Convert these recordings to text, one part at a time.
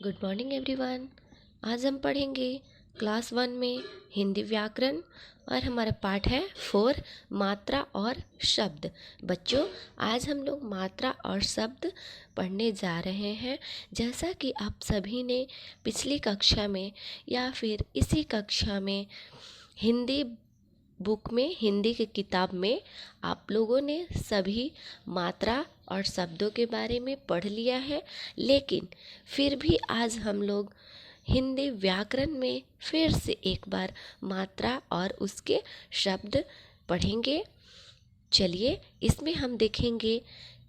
Good morning everyone. आज हम पढ़ेंगे क्लास 1 में हिंदी व्याकरण और हमारा पाठ है 4 मात्रा और शब्द। बच्चों, आज हम लोग मात्रा और शब्द पढ़ने जा रहे हैं। जैसा कि आप सभी ने पिछली कक्षा में या फिर इसी कक्षा में हिंदी बुक में, हिंदी की किताब में आप लोगों ने सभी मात्रा और शब्दों के बारे में पढ़ लिया है, लेकिन फिर भी आज हम लोग हिंदी व्याकरण में फिर से एक बार मात्रा और उसके शब्द पढ़ेंगे। चलिए, इसमें हम देखेंगे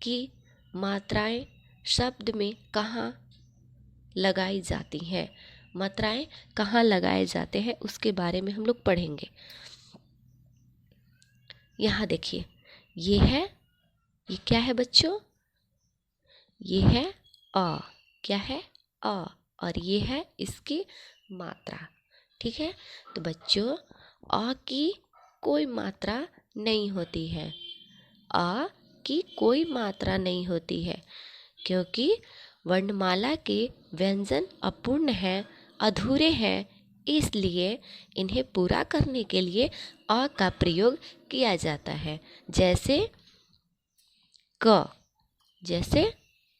कि मात्राएं शब्द में कहाँ लगाई जाती हैं, मात्राएं कहाँ लगाए जाते हैं, उसके बारे में हम लोग पढ़ेंगे। यहाँ देखिए, ये क्या है बच्चों? ये है अ। क्या है? अ। और ये है इसकी मात्रा। ठीक है, तो बच्चों, अ की कोई मात्रा नहीं होती है। अ की कोई मात्रा नहीं होती है, क्योंकि वर्णमाला के व्यंजन अपूर्ण हैं, अधूरे हैं। इसलिए इन्हें पूरा करने के लिए अ का प्रयोग किया जाता है। जैसे क, जैसे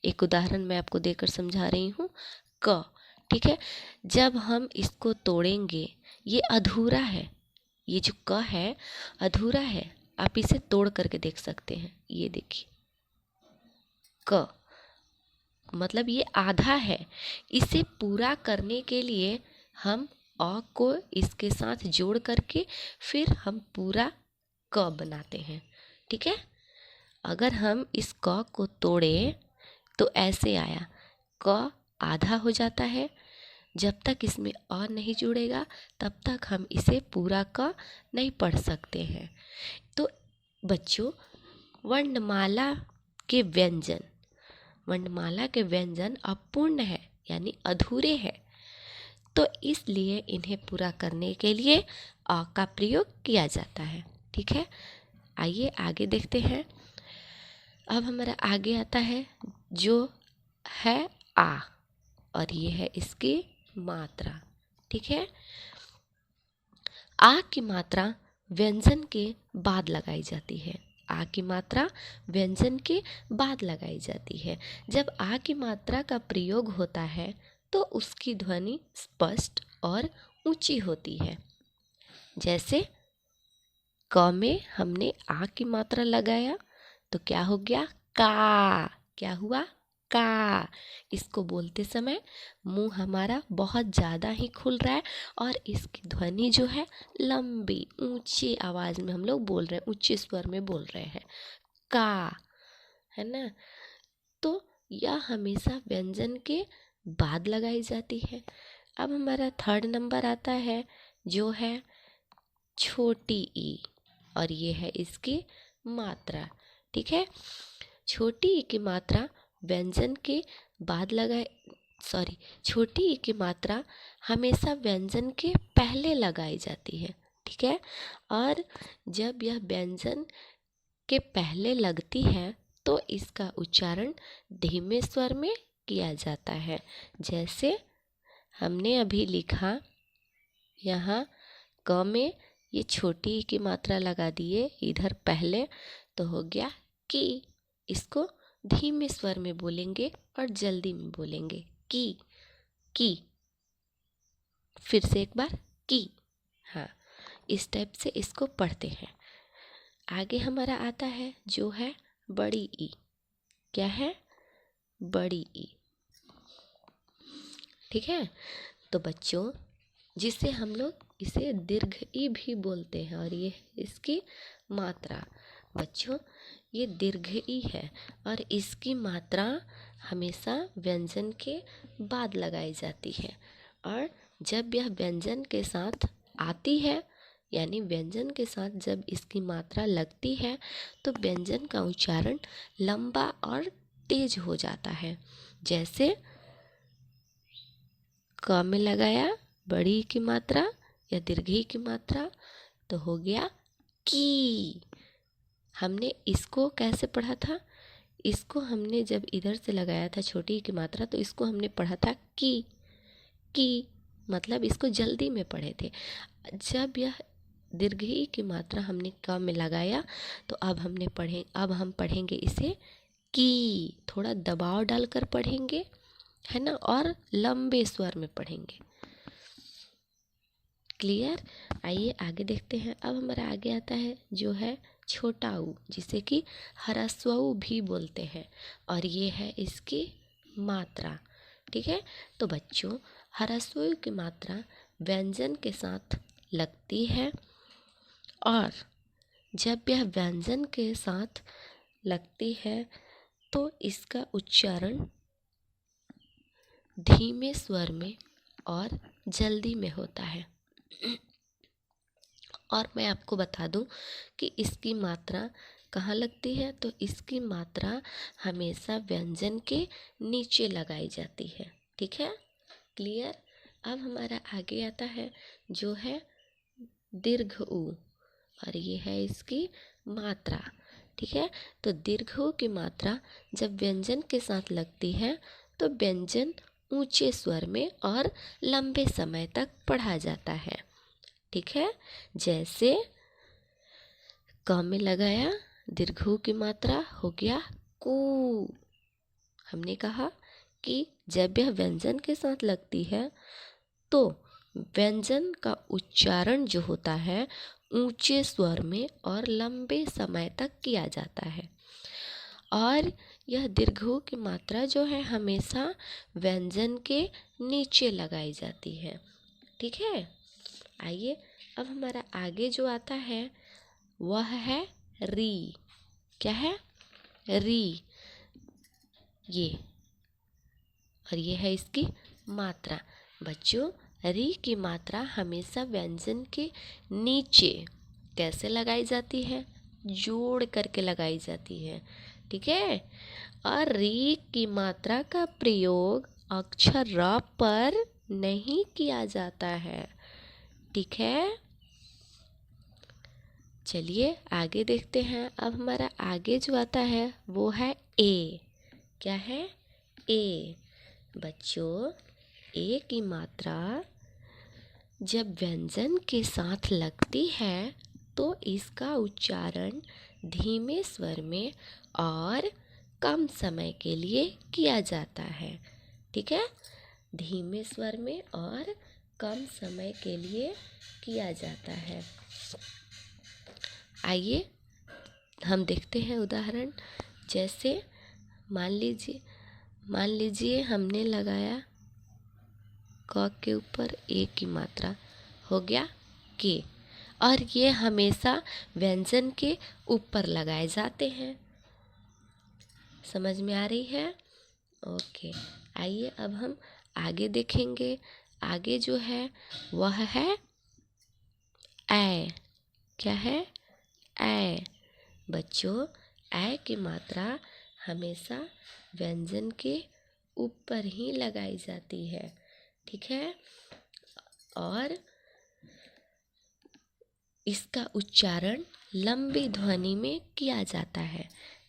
एक उदाहरण मैं आपको देकर समझा रही हूँ। क, ठीक है, जब हम इसको तोड़ेंगे, ये अधूरा है। ये जो क है अधूरा है। आप इसे तोड़ करके देख सकते हैं। ये देखिए, क मतलब ये आधा है। इसे पूरा करने के लिए हम अ को इसके साथ जोड़ करके फिर हम पूरा क बनाते हैं। ठीक है, अगर हम इस क को तोड़े तो ऐसे आया, क आधा हो जाता है। जब तक इसमें अ नहीं जुड़ेगा तब तक हम इसे पूरा क नहीं पढ़ सकते हैं। तो बच्चों, वर्णमाला के व्यंजन अपूर्ण है, यानी अधूरे हैं। तो इसलिए इन्हें पूरा करने के लिए अ का प्रयोग किया जाता है। ठीक है, आइए आगे देखते हैं। अब हमारा आगे आता है जो है आ, और ये है इसकी मात्रा। ठीक है, आ की मात्रा व्यंजन के बाद लगाई जाती है। आ की मात्रा व्यंजन के बाद लगाई जाती है। जब आ की मात्रा का प्रयोग होता है तो उसकी ध्वनि स्पष्ट और ऊंची होती है। जैसे क में हमने आ की मात्रा लगाया तो क्या हो गया? का। क्या हुआ? का। इसको बोलते समय मुंह हमारा बहुत ज़्यादा ही खुल रहा है और इसकी ध्वनि जो है लंबी ऊंची आवाज़ में हम लोग बोल रहे हैं, ऊंचे स्वर में बोल रहे हैं, का, है ना। तो यह हमेशा व्यंजन के बाद लगाई जाती है। अब हमारा 3rd नंबर आता है जो है छोटी ई, और ये है इसकी मात्रा। ठीक है, छोटी ई की मात्रा व्यंजन के बाद छोटी ई की मात्रा हमेशा व्यंजन के पहले लगाई जाती है। ठीक है, और जब यह व्यंजन के पहले लगती है तो इसका उच्चारण धीमे स्वर में किया जाता है। जैसे हमने अभी लिखा, यहाँ क में ये छोटी ई की मात्रा लगा दिए इधर पहले, तो हो गया की। इसको धीमे स्वर में बोलेंगे और जल्दी में बोलेंगे, की। फिर से एक बार, की। हाँ, इस टाइप से इसको पढ़ते हैं। आगे हमारा आता है जो है बड़ी ई। क्या है? बड़ी ई। ठीक है, तो बच्चों, जिसे हम लोग इसे दीर्घ ई भी बोलते हैं, और ये इसकी मात्रा। बच्चों, ये दीर्घ ई है और इसकी मात्रा हमेशा व्यंजन के बाद लगाई जाती है। और जब यह व्यंजन के साथ आती है, यानी व्यंजन के साथ जब इसकी मात्रा लगती है तो व्यंजन का उच्चारण लंबा और तेज हो जाता है। जैसे क में लगाया बड़ी ई की मात्रा या दीर्घ ई की मात्रा तो हो गया की। हमने इसको कैसे पढ़ा था? इसको हमने जब इधर से लगाया था छोटी की मात्रा, तो इसको हमने पढ़ा था की, मतलब इसको जल्दी में पढ़े थे। जब यह दीर्घ ई की मात्रा हमने क में लगाया, तो अब हम पढ़ेंगे इसे की, थोड़ा दबाव डालकर पढ़ेंगे, है ना, और लंबे स्वर में पढ़ेंगे। क्लियर? आइए आगे देखते हैं। अब हमारा आगे आता है जो है छोटा ऊ, जिसे कि ह्रस्व ऊ भी बोलते हैं, और ये है इसकी मात्रा। ठीक है, तो बच्चों ह्रस्व ऊ की मात्रा व्यंजन के साथ लगती है, और जब यह व्यंजन के साथ लगती है तो इसका उच्चारण धीमे स्वर में और जल्दी में होता है। और मैं आपको बता दूं कि इसकी मात्रा कहाँ लगती है, तो इसकी मात्रा हमेशा व्यंजन के नीचे लगाई जाती है। ठीक है, क्लियर? अब हमारा आगे आता है जो है दीर्घ ऊ, और ये है इसकी मात्रा। ठीक है, तो दीर्घ ऊ की मात्रा जब व्यंजन के साथ लगती है तो व्यंजन ऊंचे स्वर में और लंबे समय तक पढ़ा जाता है। ठीक है, जैसे क में लगाया, दीर्घ ऊ की मात्रा हो गया कू। हमने कहा कि जब यह व्यंजन के साथ लगती है तो व्यंजन का उच्चारण जो होता है ऊंचे स्वर में और लंबे समय तक किया जाता है, और यह दीर्घ ऊ की मात्रा जो है हमेशा व्यंजन के नीचे लगाई जाती है। ठीक है, आइए अब हमारा आगे जो आता है वह है री। क्या है? री, ये, और ये है इसकी मात्रा। बच्चों री की मात्रा हमेशा व्यंजन के नीचे कैसे लगाई जाती है? जोड़ करके लगाई जाती है। ठीक है, और री की मात्रा का प्रयोग अक्षर र पर नहीं किया जाता है। ठीक है, चलिए आगे देखते हैं। अब हमारा आगे जो आता है वो है ए। क्या है? ए। बच्चों ए की मात्रा जब व्यंजन के साथ लगती है तो इसका उच्चारण धीमे स्वर में और कम समय के लिए किया जाता है। ठीक है, धीमे स्वर में और कम समय के लिए किया जाता है। आइए हम देखते हैं उदाहरण। जैसे मान लीजिए हमने लगाया क के ऊपर ए की मात्रा, हो गया के, और ये हमेशा व्यंजन के ऊपर लगाए जाते हैं। समझ में आ रही है? ओके, आइए अब हम आगे देखेंगे। आगे जो है वह है ए। क्या है? ए। बच्चों ए की मात्रा हमेशा व्यंजन के ऊपर ही लगाई जाती है। ठीक है, और इसका उच्चारण लंबी ध्वनि में किया जाता है।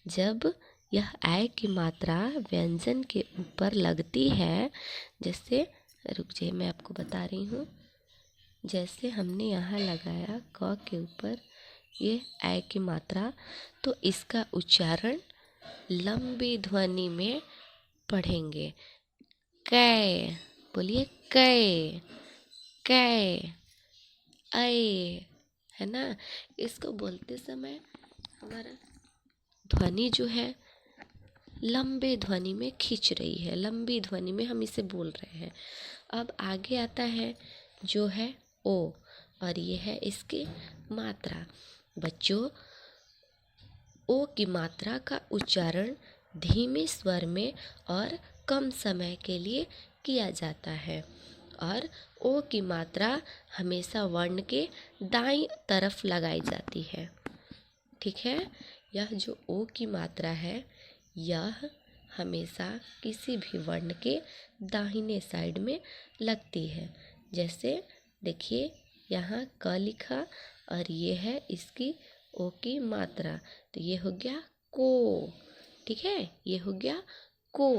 जब यह ए की मात्रा व्यंजन के ऊपर लगती है, जैसे रुक जाइए मैं आपको बता रही हूँ। जैसे हमने यहाँ लगाया क के ऊपर ये ए की मात्रा, तो इसका उच्चारण लंबी ध्वनि में पढ़ेंगे। कै, बोलिए कै, कै, ऐ, है ना। इसको बोलते समय हमारा ध्वनि जो है लंबे ध्वनि में खींच रही है, लंबी ध्वनि में हम इसे बोल रहे हैं। अब आगे आता है जो है ओ, और ये है इसकी मात्रा। बच्चों ओ की मात्रा का उच्चारण धीमे स्वर में और कम समय के लिए किया जाता है, और ओ की मात्रा हमेशा वर्ण के दाईं तरफ लगाई जाती है। ठीक है, यह जो ओ की मात्रा है यह हमेशा किसी भी वर्ण के दाहिने साइड में लगती है। जैसे देखिए यहाँ क लिखा, और ये है इसकी ओ की मात्रा, तो ये हो गया को। ठीक है, ये हो गया को।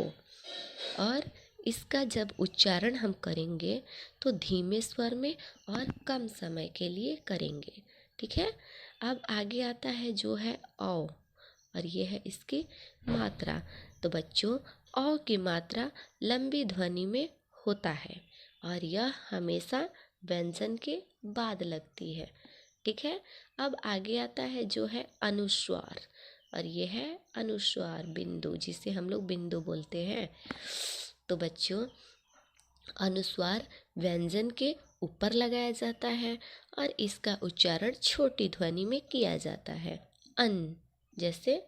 और इसका जब उच्चारण हम करेंगे तो धीमे स्वर में और कम समय के लिए करेंगे। ठीक है, अब आगे आता है जो है औ, और ये है इसकी मात्रा। तो बच्चों, औ की मात्रा लंबी ध्वनि में होता है और यह हमेशा व्यंजन के बाद लगती है। ठीक है, अब आगे आता है जो है अनुस्वार, और ये है अनुस्वार बिंदु, जिसे हम लोग बिंदु बोलते हैं। तो बच्चों, अनुस्वार व्यंजन के ऊपर लगाया जाता है और इसका उच्चारण छोटी ध्वनि में किया जाता है। अन, जैसे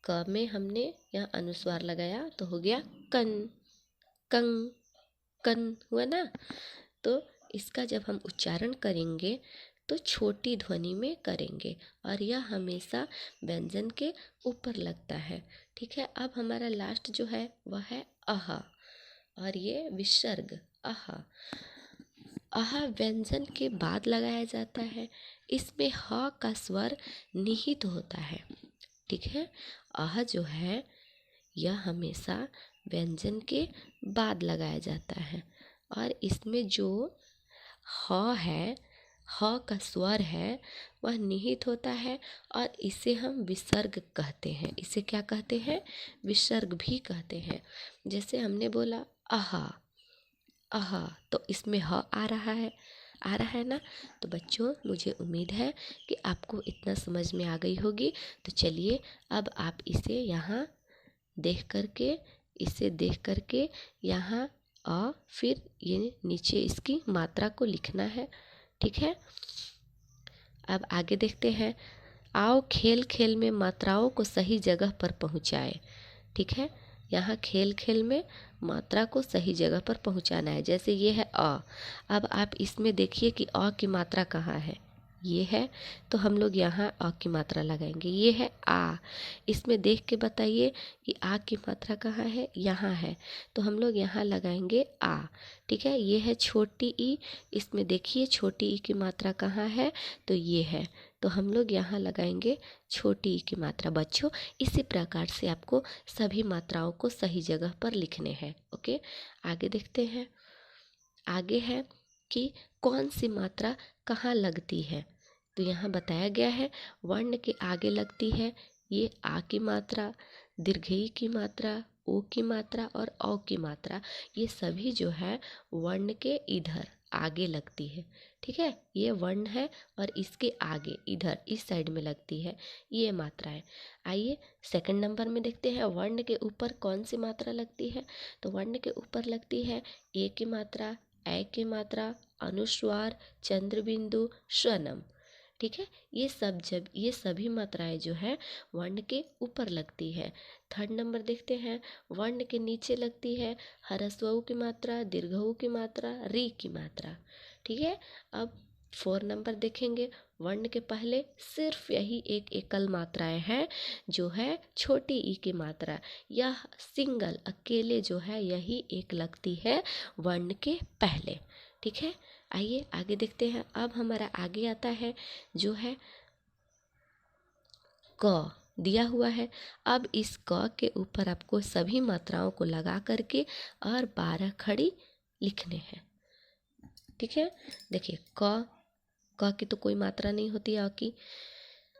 क में हमने यहाँ अनुस्वार लगाया तो हो गया कन, कंग, कन हुआ ना। तो इसका जब हम उच्चारण करेंगे तो छोटी ध्वनि में करेंगे और यह हमेशा व्यंजन के ऊपर लगता है। ठीक है, अब हमारा लास्ट जो है वह है अह, और ये विसर्ग अह। अह व्यंजन के बाद लगाया जाता है। इसमें ह का स्वर निहित होता है। ठीक है, अह जो है यह हमेशा व्यंजन के बाद लगाया जाता है और इसमें जो ह है, ह का स्वर है वह निहित होता है और इसे हम विसर्ग कहते हैं। इसे क्या कहते हैं? विसर्ग भी कहते हैं। जैसे हमने बोला आहा, आहा, तो इसमें ह आ रहा है ना। तो बच्चों, मुझे उम्मीद है कि आपको इतना समझ में आ गई होगी। तो चलिए अब आप इसे यहाँ देख करके यहाँ फिर ये नीचे इसकी मात्रा को लिखना है। ठीक है, अब आगे देखते हैं। आओ खेल खेल में मात्राओं को सही जगह पर पहुँचाए। ठीक है, यहाँ खेल खेल में मात्रा को सही जगह पर पहुँचाना है। जैसे ये है अ, अब आप इसमें देखिए कि अ की मात्रा कहाँ है। ये है, तो हम लोग यहाँ अ की मात्रा लगाएंगे। ये है आ, इसमें देख के बताइए कि आ की मात्रा कहाँ है। यहाँ है, तो हम लोग यहाँ लगाएंगे आ। ठीक है, ये है छोटी ई, इसमें देखिए छोटी ई की मात्रा कहाँ है, तो ये है, तो हम लोग यहाँ लगाएंगे छोटी ई की मात्रा। बच्चों, इसी प्रकार से आपको सभी मात्राओं को सही जगह पर लिखने हैं। ओके, आगे देखते हैं। आगे है कि कौन सी मात्रा कहाँ लगती है। तो यहाँ बताया गया है वर्ण के आगे लगती है ये आ की मात्रा, दीर्घई की मात्रा, ओ की मात्रा और औ की मात्रा। ये सभी जो है वर्ण के इधर आगे लगती है। ठीक है, ये वर्ण है और इसके आगे इधर इस साइड में लगती है ये मात्रा है। आइए सेकंड नंबर में देखते हैं वर्ण के ऊपर कौन सी मात्रा लगती है। तो वर्ण के ऊपर लगती है ए की मात्रा, ऐ की मात्रा, अनुस्वार, चंद्रबिंदु, स्वनम। ठीक है, ये सभी मात्राएं जो है वर्ण के ऊपर लगती है। थर्ड नंबर देखते हैं, वर्ण के नीचे लगती है ह्रस्व ऊ की मात्रा, दीर्घ ऊ की मात्रा, री की मात्रा। ठीक है, अब 4 नंबर देखेंगे, वर्ण के पहले सिर्फ यही एक एकल मात्राएं हैं जो है छोटी ई की मात्रा। यह सिंगल अकेले जो है यही एक लगती है वर्ण के पहले। ठीक है, आइए आगे देखते हैं। अब हमारा आगे आता है जो है क दिया हुआ है। अब इस क के ऊपर आपको सभी मात्राओं को लगा करके और 12 खड़ी लिखने हैं। ठीक है, देखिए क की तो कोई मात्रा नहीं होती आ की।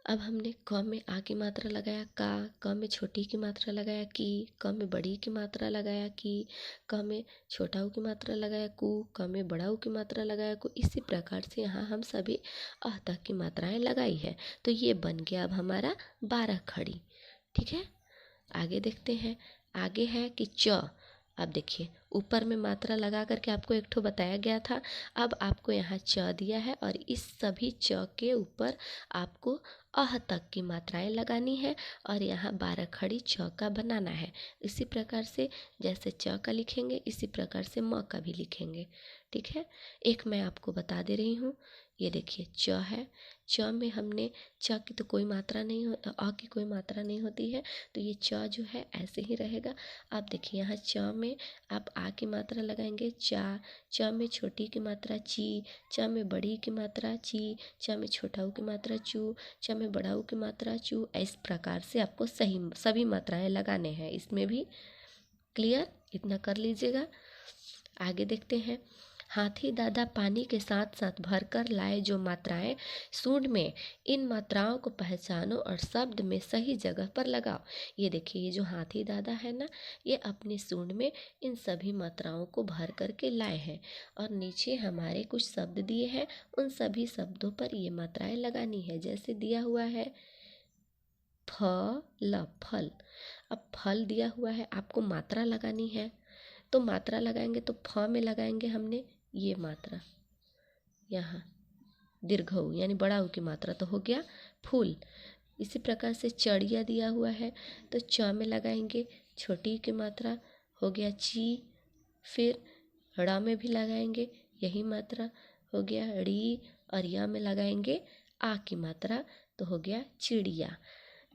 अब हमने क में आ की मात्रा लगाया का, क में छोटी की मात्रा लगाया की, क में बड़ी की मात्रा लगाया की, क में छोटा ऊ की मात्रा लगाया कु, क में बड़ा ऊ की मात्रा लगाया कु। इसी प्रकार से यहाँ हम सभी अह तक की मात्राएं लगाई है। तो ये बन गया अब हमारा 12 खड़ी। ठीक है, आगे देखते हैं। आगे है कि च। अब देखिए ऊपर में मात्रा लगा करके आपको एक ठो बताया गया था। अब आपको यहाँ च दिया है और इस सभी च के ऊपर आपको अह तक की मात्राएं लगानी है और यहाँ 12 खड़ी च का बनाना है। इसी प्रकार से जैसे च का लिखेंगे इसी प्रकार से म का भी लिखेंगे। ठीक है, एक मैं आपको बता दे रही हूँ। ये देखिए च है, च में हमने च की तो कोई मात्रा नहीं अ की कोई मात्रा नहीं होती है, तो ये च जो है ऐसे ही रहेगा। आप देखिए यहाँ च में आप आ की मात्रा लगाएंगे चा, च में छोटी की मात्रा ची, च में बड़ी की मात्रा ची, च में छोटा ऊ की मात्रा चू, च में में बड़ा ऊ की मात्रा चू, इस प्रकार से आपको सभी मात्राएं लगाने हैं इसमें भी। क्लियर, इतना कर लीजिएगा। आगे देखते हैं। हाथी दादा पानी के साथ साथ भरकर लाए जो मात्राएं सूंड में, इन मात्राओं को पहचानो और शब्द में सही जगह पर लगाओ। ये देखिए, ये जो हाथी दादा है ना, ये अपनी सूंड में इन सभी मात्राओं को भर करके लाए हैं और नीचे हमारे कुछ शब्द दिए हैं, उन सभी शब्दों पर ये मात्राएं लगानी है। जैसे दिया हुआ है फल, फल। अब फल दिया हुआ है, आपको मात्रा लगानी है, तो मात्रा लगाएंगे तो फ में लगाएंगे हमने ये मात्रा, यहाँ दीर्घऊ यानी बड़ा ऊ की मात्रा, तो हो गया फूल। इसी प्रकार से चढ़िया दिया हुआ है तो च में लगाएंगे छोटी की मात्रा, हो गया ची। फिर ड़ में भी लगाएंगे यही मात्रा, हो गया ड़ी। और या में लगाएंगे आ की मात्रा, तो हो गया चिड़िया।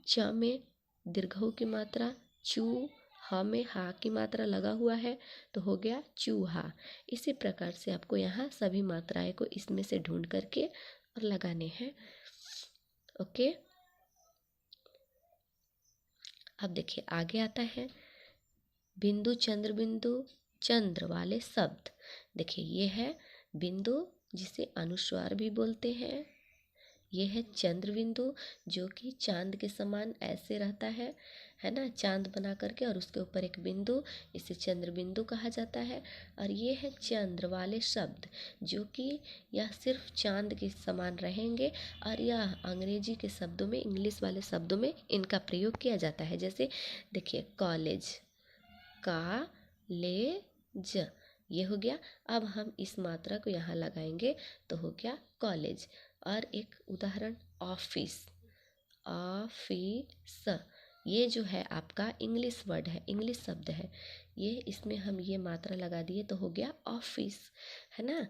च में दीर्घऊ की मात्रा चू, ह में हा की मात्रा लगा हुआ है तो हो गया चूहा। इसी प्रकार से आपको यहाँ सभी मात्राएं को इसमें से ढूंढ करके और लगाने हैं। ओके, अब देखिए आगे आता है बिंदु चंद्र बिंदु चंद्र वाले शब्द। देखिए ये है बिंदु जिसे अनुस्वार भी बोलते हैं, ये है चंद्र बिंदु जो कि चांद के समान ऐसे रहता है ना, चांद बना करके और उसके ऊपर एक बिंदु, इसे चंद्र बिंदु कहा जाता है। और ये है चंद्र वाले शब्द जो कि यह सिर्फ चांद के समान रहेंगे और यह अंग्रेजी के शब्दों में, इंग्लिश वाले शब्दों में इनका प्रयोग किया जाता है। जैसे देखिए कॉलेज, का ले ज, ये हो गया। अब हम इस मात्रा को यहाँ लगाएंगे तो हो गया कॉलेज। और एक उदाहरण ऑफिस, ऑफिस, ये जो है आपका इंग्लिश वर्ड है, इंग्लिश शब्द है, ये इसमें हम ये मात्रा लगा दिए तो हो गया ऑफिस, है ना।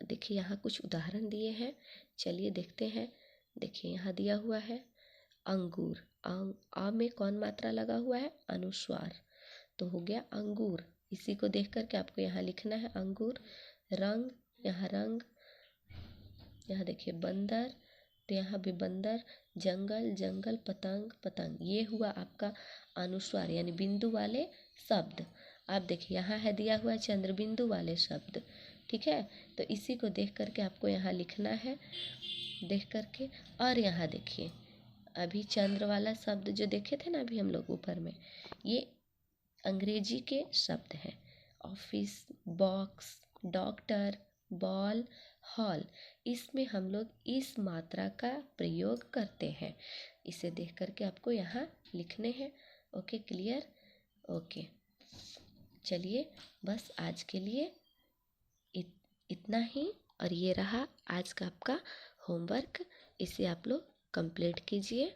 देखिए यहाँ कुछ उदाहरण दिए हैं, चलिए देखते हैं। देखिए यहाँ दिया हुआ है अंगूर, आ में कौन मात्रा लगा हुआ है, अनुस्वार, तो हो गया अंगूर। इसी को देख करके आपको यहाँ लिखना है अंगूर। रंग, यहाँ रंग, यहाँ देखिए बंदर, तो यहाँ भी बंदर। जंगल, जंगल। पतंग, पतंग। ये हुआ आपका अनुस्वार यानी बिंदु वाले शब्द। आप देखिए यहाँ है दिया हुआ चंद्र बिंदु वाले शब्द, ठीक है। तो इसी को देख करके आपको यहाँ लिखना है, देख करके। और यहाँ देखिए अभी चंद्र वाला शब्द जो देखे थे ना अभी हम लोग ऊपर में, ये अंग्रेजी के शब्द हैं। Office, box, doctor, ball, hall, इसमें हम लोग इस मात्रा का प्रयोग करते हैं। इसे देख करके आपको यहाँ लिखने हैं। Okay, clear. ओके, चलिए बस आज के लिए इतना ही। और ये रहा आज का आपका होमवर्क, इसे आप लोग कंप्लीट कीजिए।